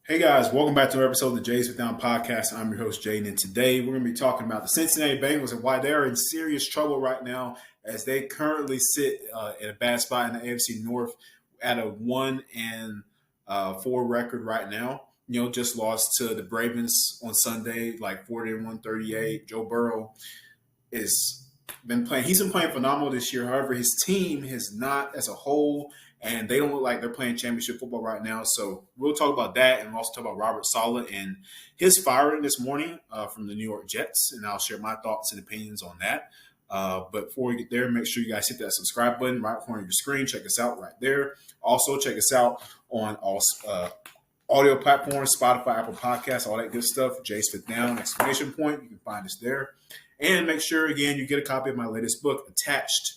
Hey guys, welcome back to another episode of the Jays With Down podcast. I'm your host, Jaden, and today we're going to be talking about the Cincinnati Bengals and why they're in serious trouble right now as they currently sit in a bad spot in the AFC North at a 1-4 record right now. Just lost to the Ravens on Sunday, like 41-38. Joe Burrow is been playing. He's been playing phenomenal this year. However, his team has not as a whole, and they don't look like they're playing championship football right now. So we'll talk about that, and we'll also talk about Robert Saleh and his firing this morning from the New York Jets, and I'll share my thoughts and opinions on that. But before we get there, make sure you guys hit that subscribe button right in front of your screen. Check us out right there. Also, check us out on all audio platforms, Spotify, Apple Podcasts, all that good stuff. Jays Fifth Down, exclamation point. You can find us there. And make sure, again, you get a copy of my latest book attached.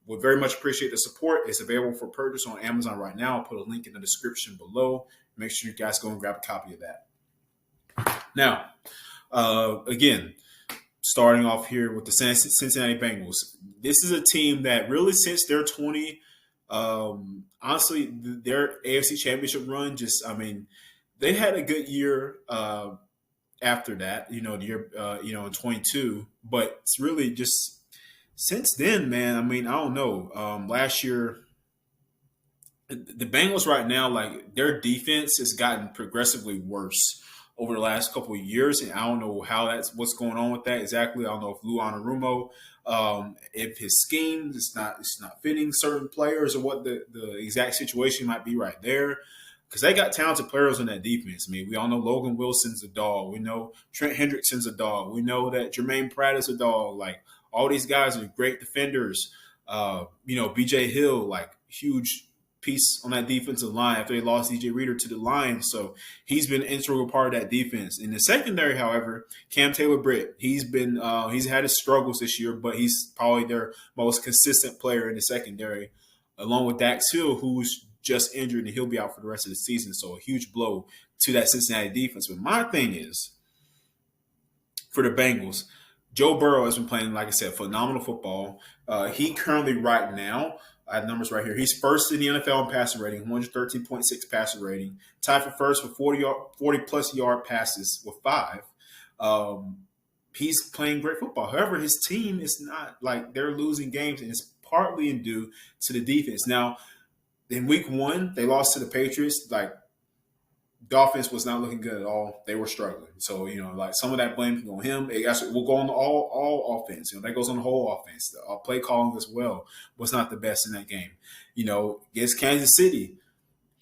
Would very much appreciate the support. It's available for purchase on Amazon right now. I'll put a link in the description below. Make sure you guys go and grab a copy of that. Now, again, starting off here with the Cincinnati Bengals. This is a team that really, since their honestly, their AFC Championship run, they had a good year after that, the year, in 22. But it's really just since then, man. I don't know. Last year, the Bengals right now, like their defense has gotten progressively worse over the last couple of years, and I don't know what's going on with that exactly. I don't know if Lou Anarumo, if his scheme is not fitting certain players, or what the exact situation might be right there. Because they got talented players on that defense. We all know Logan Wilson's a dog. We know Trent Hendrickson's a dog. We know that Jermaine Pratt is a dog. Like, all these guys are great defenders. BJ Hill, like, huge piece on that defensive line after they lost DJ Reader to the Lions. So he's been an integral part of that defense. In the secondary, however, Cam Taylor-Britt, he's had his struggles this year, but he's probably their most consistent player in the secondary, along with Dax Hill, who's just injured, and he'll be out for the rest of the season. So a huge blow to that Cincinnati defense. But my thing is, for the Bengals, Joe Burrow has been playing, like I said, phenomenal football. He currently right now, I have numbers right here, he's first in the NFL in passer rating, 113.6 passer rating, tied for first with 40-plus yard passes with 5. He's playing great football. However, his team is not, like, they're losing games, and it's partly due to the defense. Now, in week 1, they lost to the Patriots. Like, the offense was not looking good at all. They were struggling. So, some of that blame can go on him. It actually will go on all offense. That goes on the whole offense. The play calling as well was not the best in that game. Against Kansas City,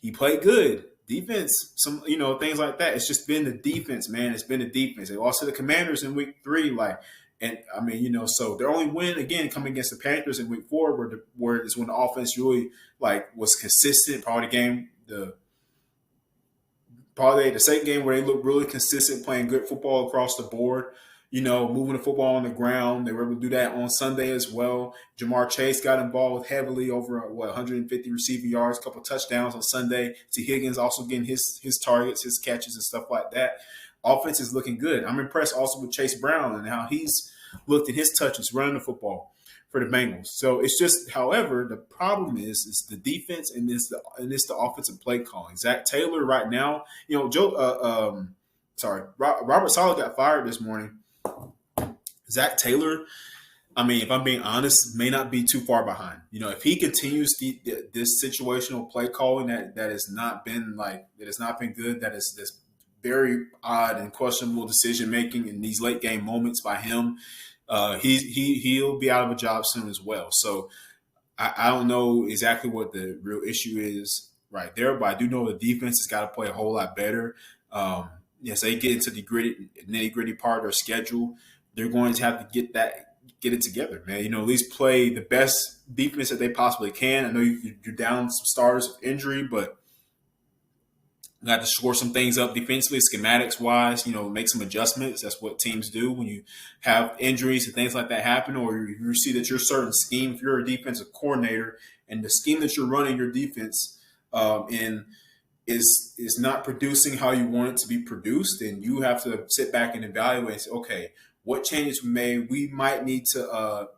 he played good. Defense, things like that. It's just been the defense, man. It's been the defense. They lost to the Commanders in week 3, so their only win, again, coming against the Panthers in week 4, where it's when the offense really, was consistent. Probably the second game where they looked really consistent, playing good football across the board, moving the football on the ground. They were able to do that on Sunday as well. Jamar Chase got involved heavily, over 150 receiving yards, a couple touchdowns on Sunday. T. Higgins also getting his targets, his catches, and stuff like that. Offense is looking good. I'm impressed also with Chase Brown and how he's looked at his touches running the football for the Bengals. So it's just, however, the problem is the defense, and it's the offensive play calling. Zach Taylor right now, Robert Saleh got fired this morning. Zach Taylor, if I'm being honest, may not be too far behind. If he continues this situational play calling that has not been good, that is this very odd and questionable decision making in these late game moments by him, he'll be out of a job soon as well. So I don't know exactly what the real issue is right there, but I do know the defense has got to play a whole lot better. Yes, they get into the nitty gritty part of their schedule. They're going to have to get it together, man. At least play the best defense that they possibly can. I know you're down some starters with injury, but you got to shore some things up defensively, schematics-wise, make some adjustments. That's what teams do when you have injuries and things like that happen, or you see that your certain scheme, if you're a defensive coordinator and the scheme that you're running your defense in is not producing how you want it to be produced, then you have to sit back and evaluate and say, okay, what changes we might need to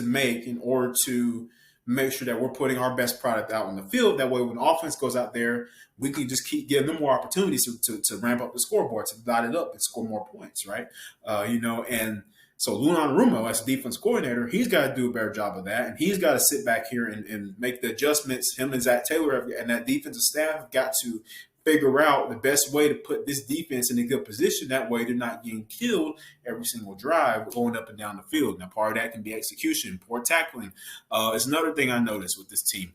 make in order to make sure that we're putting our best product out on the field. That way, when offense goes out there, we can just keep giving them more opportunities to ramp up the scoreboard, to dot it up and score more points, right? And so Lunan Rumo, as a defense coordinator, he's got to do a better job of that. And he's got to sit back here and make the adjustments. Him and Zach Taylor and that defensive staff have got to figure out the best way to put this defense in a good position. That way they're not getting killed every single drive going up and down the field. Now, part of that can be execution, poor tackling. It's another thing I noticed with this team.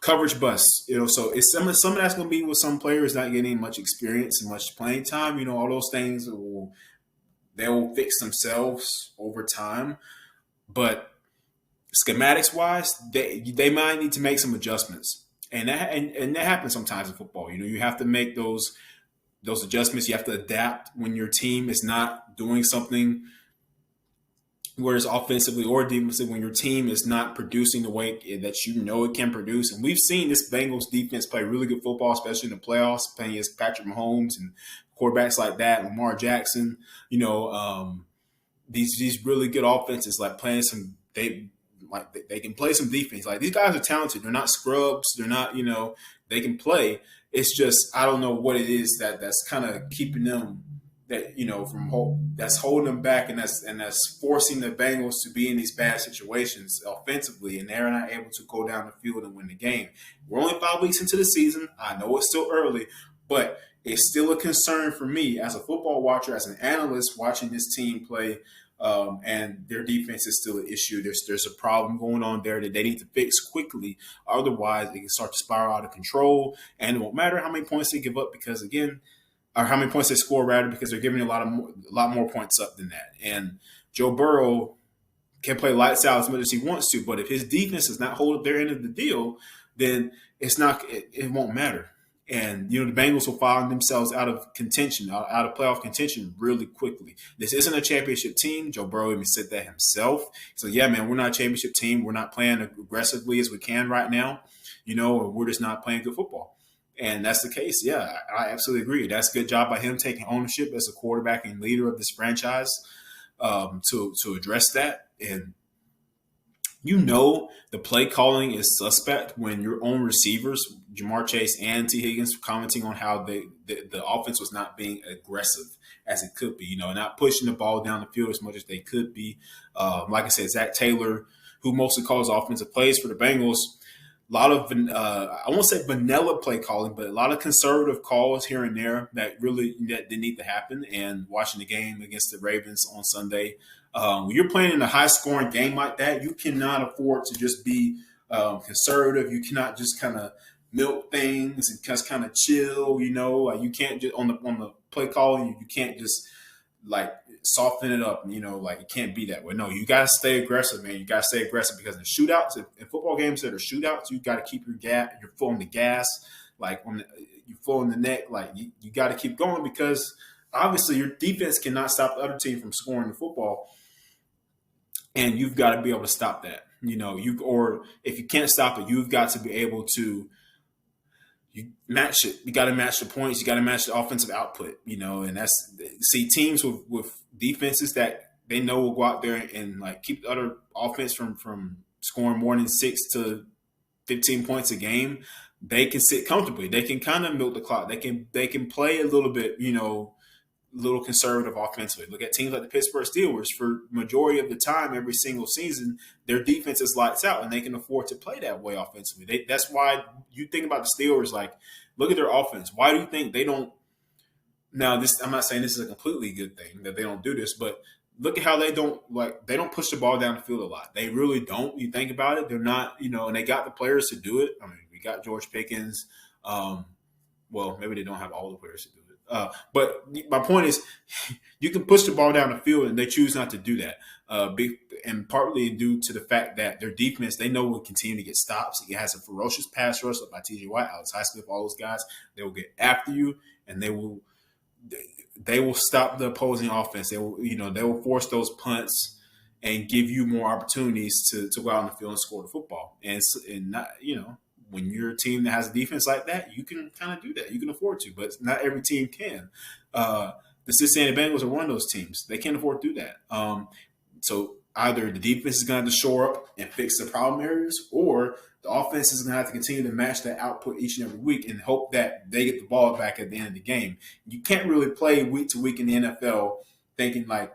Coverage busts, so it's some of that's going to be with some players not getting much experience and much playing time. All those things they will fix themselves over time. But schematics wise, they might need to make some adjustments. And that happens sometimes in football. You have to make those adjustments. You have to adapt when your team is not doing something, whereas offensively or defensively, when your team is not producing the way that it can produce. And we've seen this Bengals defense play really good football, especially in the playoffs, playing against Patrick Mahomes and quarterbacks like that, Lamar Jackson. These really good offenses, like playing some they can play some defense. Like, these guys are talented. They're not scrubs. They're not, they can play. It's just, I don't know what it is that's kind of keeping them that's holding them back, and that's forcing the Bengals to be in these bad situations offensively, and they're not able to go down the field and win the game. We're only 5 weeks into the season. I know it's still early, but it's still a concern for me as a football watcher, as an analyst watching this team play. And their defense is still an issue. There's a problem going on there that they need to fix quickly. Otherwise, it can start to spiral out of control. And it won't matter how many points they give up, because or how many points they score rather, because they're giving a lot more points up than that. And Joe Burrow can play lights out as much as he wants to, but if his defense does not hold up their end of the deal, then it won't matter. And, the Bengals will find themselves out of contention, out of playoff contention really quickly. This isn't a championship team. Joe Burrow even said that himself. So, yeah, man, we're not a championship team. We're not playing aggressively as we can right now, or we're just not playing good football. And that's the case. Yeah, I absolutely agree. That's a good job by him taking ownership as a quarterback and leader of this franchise to address that. And the play calling is suspect when your own receivers, Jamar Chase and T. Higgins, commenting on how the offense was not being aggressive as it could be, not pushing the ball down the field as much as they could be. Like I said, Zach Taylor, who mostly calls offensive plays for the Bengals, a lot of, I won't say vanilla play calling, but a lot of conservative calls here and there that didn't need to happen. And watching the game against the Ravens on Sunday, when you're playing in a high-scoring game like that, you cannot afford to just be conservative. You cannot just kind of milk things and just kind of chill. You can't just on the play calling. You can't just soften it up. It can't be that way. No, you got to stay aggressive, man. You got to stay aggressive, because in shootouts, in football games that are shootouts, you got to keep your foot on the gas, your foot on the neck. You got to keep going, because obviously your defense cannot stop the other team from scoring the football. And you've got to be able to stop that, or if you can't stop it, you've got to be able to match it. You got to match the points. You got to match the offensive output, and teams with defenses that they know will go out there and keep the other offense from scoring more than 6 to 15 points a game. They can sit comfortably. They can kind of milk the clock. They can play a little bit, little conservative offensively. Look at teams like the Pittsburgh Steelers. For majority of the time, every single season, their defense is lights out, and they can afford to play that way offensively. That's why you think about the Steelers. Look at their offense. Why do you think they don't? Now, I'm not saying this is a completely good thing that they don't do this, but look at how they don't push the ball down the field a lot. They really don't. You think about it, they're not. And they got the players to do it. I mean, we got George Pickens. Well, maybe they don't have all the players to do it. But my point is, you can push the ball down the field, and they choose not to do that. And partly due to the fact that their defense, they know will continue to get stops. It has a ferocious pass rush by T.J. Watt, Alex Highsmith, all those guys. They will get after you, and they will stop the opposing offense. They will force those punts and give you more opportunities to go out on the field and score the football. And not, when you're a team that has a defense like that, you can kind of do that. You can afford to, but not every team can. The Cincinnati Bengals are one of those teams. They can't afford to do that. So either the defense is going to have to shore up and fix the problem areas, or the offense is going to have to continue to match that output each and every week and hope that they get the ball back at the end of the game. You can't really play week to week in the NFL thinking like,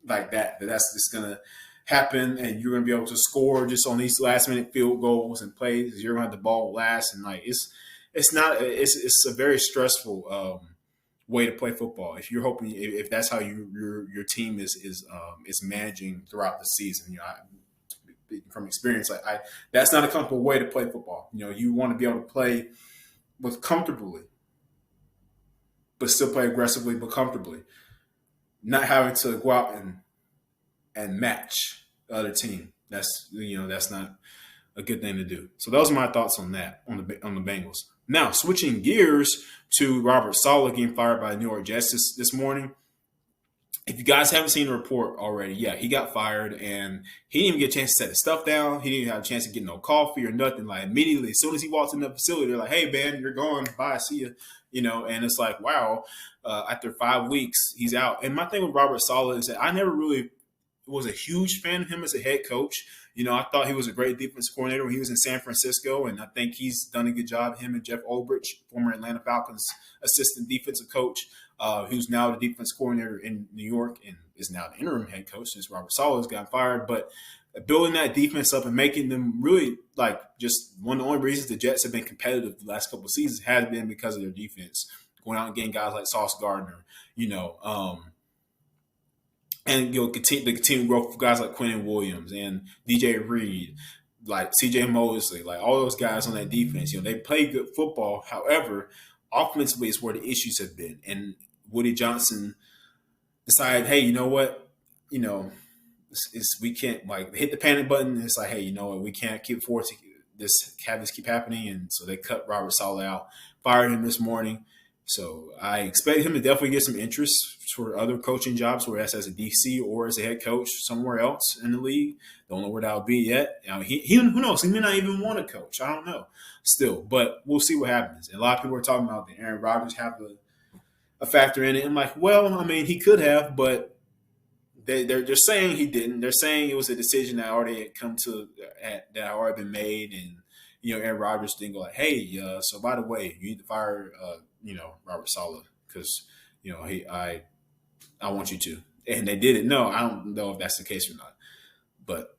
like that's just going to happen and you're going to be able to score just on these last minute field goals and plays. You're going to have the ball last, and like it's a very stressful way to play football. If you're hoping, if that's how your team is managing throughout the season, from experience, I that's not a comfortable way to play football. You want to be able to play with comfortably, but still play aggressively but comfortably, not having to go out and match the other team. That's not a good thing to do. So those are my thoughts on that on the Bengals. Now switching gears to Robert Saleh getting fired by the New York Jets this morning. If you guys haven't seen the report already, yeah, he got fired and he didn't even get a chance to set his stuff down. He didn't even have a chance to get no coffee or nothing. Like immediately, as soon as he walked in the facility, they're like, "Hey, man, you're gone. Bye, see you." And it's like, wow. After 5 weeks, he's out. And my thing with Robert Saleh is that I never really was a huge fan of him as a head coach. I thought he was a great defense coordinator when he was in San Francisco, and I think he's done a good job. Him and Jeff Ulbrich, former Atlanta Falcons assistant defensive coach, who's now the defense coordinator in New York and is now the interim head coach since Robert Saleh has gotten fired. But building that defense up and making them really like just one of the only reasons the Jets have been competitive the last couple of seasons has been because of their defense. Going out and getting guys like Sauce Gardner, and continue the continued growth of guys like Quentin Williams and DJ Reed, like CJ Mosley, like all those guys on that defense. They play good football. However, offensively is where the issues have been. And Woody Johnson decided, hey, you know what? We can't like hit the panic button. It's like, hey, you know what? We can't keep forcing this keep happening. And so they cut Robert Saleh out, fired him this morning. So I expect him to definitely get some interest for other coaching jobs, whether that's as a DC or as a head coach somewhere else in the league. Don't know where that'll be yet. Who knows? He may not even want to coach. I don't know still, but we'll see what happens. And a lot of people are talking about the Aaron Rodgers have a factor in it. I'm like, well, I mean, he could have, but they're saying he didn't. They're saying it was a decision that already had that had already been made, and Aaron Rodgers didn't go like, hey, so by the way, you need to fire Robert Saleh because I want you to, and they didn't. No, I don't know if that's the case or not, but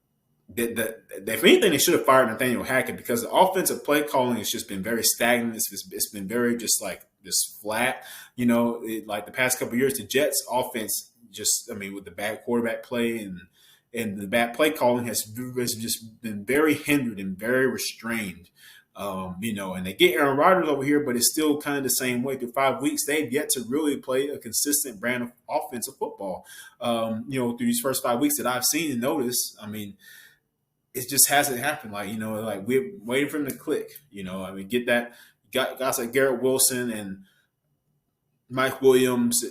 if anything, they should have fired Nathaniel Hackett because the offensive play calling has just been very stagnant. It's been very just like just flat. Like the past couple of years, the Jets offense with the bad quarterback play and the bad play calling has just been very hindered and very restrained. And they get Aaron Rodgers over here, but it's still kind of the same way. Through 5 weeks, they've yet to really play a consistent brand of offensive football. Through these first 5 weeks that I've seen and noticed, I mean, it just hasn't happened. Like we're waiting for him to click. Get that guys like Garrett Wilson and Mike Williams,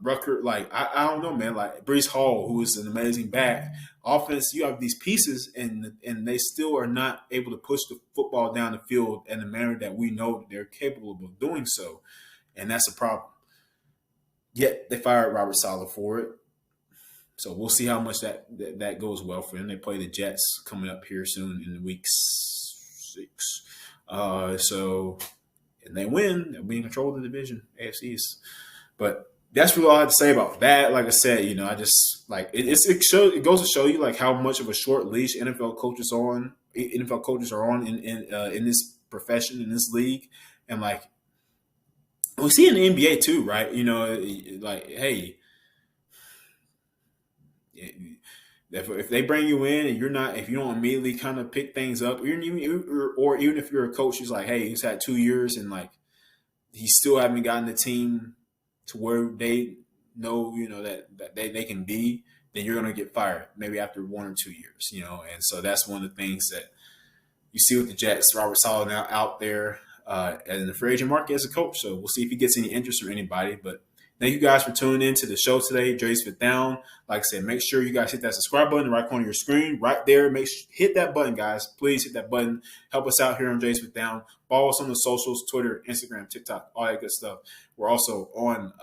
Rucker, like I don't know, man. Like Breece Hall, who is an amazing back. Offense, you have these pieces, and they still are not able to push the football down the field in the manner that we know that they're capable of doing so, and that's a problem. Yet they fired Robert Saleh for it, so we'll see how much that goes well for them. They play the Jets coming up here soon in week 6, and they win, they'll be in control of the division, AFC East. But that's really all I have to say about that. Like I said, I just like it goes to show you like how much of a short leash NFL coaches are on in this profession, in this league. And like we see in the NBA too, right? Like, hey, if they bring you in and if you don't immediately kind of pick things up, or even if you're a coach who's like, hey, he's had 2 years and like he still haven't gotten the team to where they know, that they can be, then you're going to get fired maybe after 1 or 2 years, And so that's one of the things that you see with the Jets. Robert Saleh now out there in the free agent market as a coach. So we'll see if he gets any interest from anybody, but thank you guys for tuning in to the show today, Dre's Fifth Down. Like I said, make sure you guys hit that subscribe button in the right corner of your screen, right there. Hit that button, guys. Please hit that button. Help us out here on Dre's Fifth Down. Follow us on the socials, Twitter, Instagram, TikTok, all that good stuff. We're also on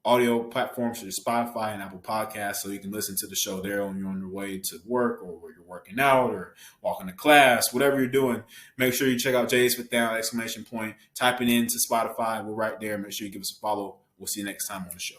audio platforms such as Spotify and Apple Podcasts, so you can listen to the show there when you're on your way to work or where you're working out or walking to class, whatever you're doing. Make sure you check out Jay's With Down, exclamation point. Type it into Spotify. We're right there. Make sure you give us a follow. We'll see you next time on the show.